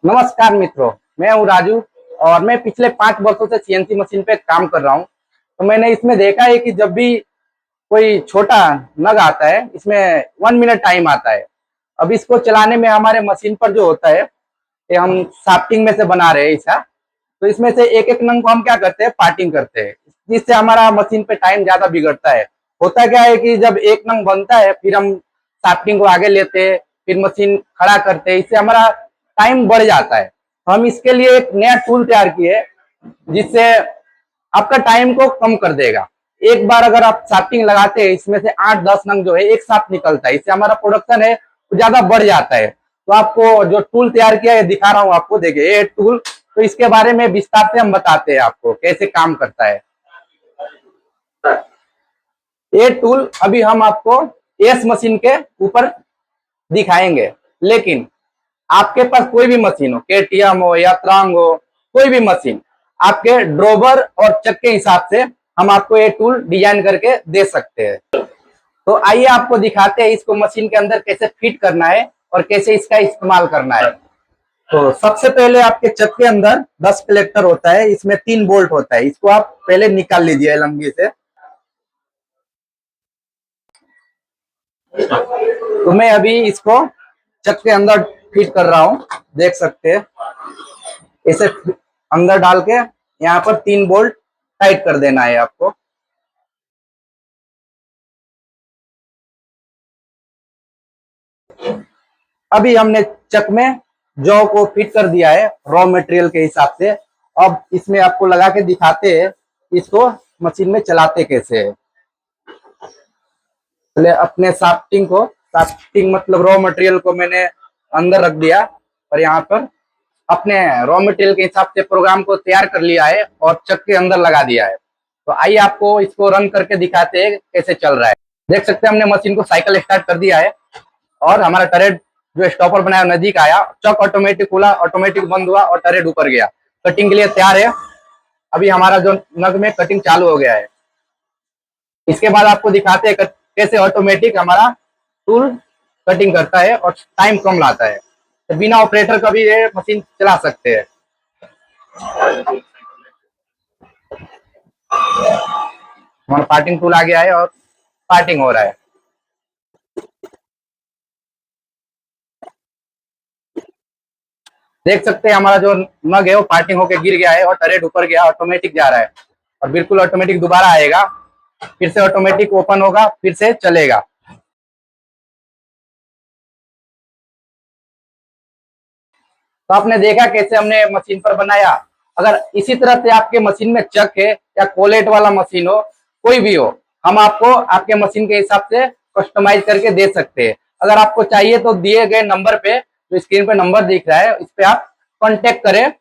नमस्कार मित्रों, मैं हूँ राजू और मैं पिछले 5 वर्षों से सीएनसी मशीन पे काम कर रहा हूँ। तो मैंने इसमें देखा है कि जब भी कोई छोटा नग आता है, इसमें 1 मिनट टाइम आता है। अब इसको चलाने में हमारे मशीन पर जो होता है, ये हम शाफ्टिंग में से बना रहे हैं ऐसा। तो इसमें से एक एक नंग को हम क्या करते हैं, पार्टिंग करते हैं, जिससे हमारा मशीन पे टाइम ज्यादा बिगड़ता है। होता क्या है कि जब एक नंग बनता है, फिर हम शाफ्टिंग को आगे लेते हैं, फिर मशीन खड़ा करते हैं, इससे हमारा टाइम बढ़ जाता है। तो हम इसके लिए एक नया टूल तैयार किए, जिससे आपका टाइम को कम कर देगा। एक बार अगर आप शाफ्टिंग लगाते हैं, इसमें से 8-10 नंग जो है एक साथ निकलता है, इससे हमारा प्रोडक्शन है वो ज्यादा बढ़ जाता है। तो आपको जो टूल तैयार किया है दिखा रहा हूँ आपको, देखिए ये टूल। तो इसके बारे में विस्तार से हम बताते हैं आपको कैसे काम करता है। ये टूल अभी हम आपको एस मशीन के ऊपर दिखाएंगे, लेकिन आपके पास कोई भी मशीन हो, केटीएम हो या त्रांग हो, कोई भी मशीन, आपके ड्रोबर और चक के हिसाब से हम आपको ये टूल डिजाइन करके दे सकते हैं। तो आइए आपको दिखाते हैं इसको मशीन के अंदर कैसे फिट करना है और कैसे इसका इस्तेमाल करना है। तो सबसे पहले आपके चक के अंदर 10 कलेक्टर होता है, इसमें 3 बोल्ट होता है। इसको आप पहले निकाल लीजिए लंगी से। तो मैं अभी इसको चक के अंदर फिट कर रहा हूँ, देख सकते हैं। इसे अंदर डाल के यहाँ पर 3 बोल्ट टाइट कर देना है आपको। अभी हमने चक में जौ को फिट कर दिया है रॉ मटेरियल के हिसाब से। अब इसमें आपको लगा के दिखाते हैं इसको मशीन में चलाते कैसे है। पहले अपने शाफ्टिंग मतलब रॉ मटेरियल को मैंने अंदर रख दिया और यहाँ पर अपने रॉ मटेरियल के हिसाब से प्रोग्राम को तैयार कर लिया है और चक के अंदर लगा दिया है। तो आइए आपको इसको रन करके दिखाते हैं कैसे चल रहा है। देख सकते हैं हमने मशीन को साइकिल स्टार्ट कर दिया है और हमारा टरेट जो स्टॉपर बनाया नजदीक आया, चक ऑटोमेटिक खुला, ऑटोमेटिक बंद हुआ और टरेट ऊपर गया। कटिंग के लिए तैयार है। अभी हमारा जो नग में कटिंग चालू हो गया है। इसके बाद आपको दिखाते हैं कैसे ऑटोमेटिक हमारा टूल कटिंग करता है और टाइम कम लाता है। तो बिना ऑपरेटर का भी ये मशीन चला सकते हैं। हमारा पार्टिंग टूल आ गया है और पार्टिंग हो रहा है। देख सकते हैं हमारा जो नग है वो पार्टिंग होके गिर गया है और टरेट ऊपर गया, ऑटोमेटिक जा रहा है और बिल्कुल ऑटोमेटिक दोबारा आएगा, फिर से ऑटोमेटिक ओपन होगा, फिर से चलेगा। तो आपने देखा कैसे हमने मशीन पर बनाया। अगर इसी तरह से आपके मशीन में चक है या कोलेट वाला मशीन हो, कोई भी हो, हम आपको आपके मशीन के हिसाब से कस्टमाइज करके दे सकते हैं। अगर आपको चाहिए तो दिए गए नंबर पे, जो स्क्रीन पे नंबर दिख रहा है, इस पे आप कांटेक्ट करें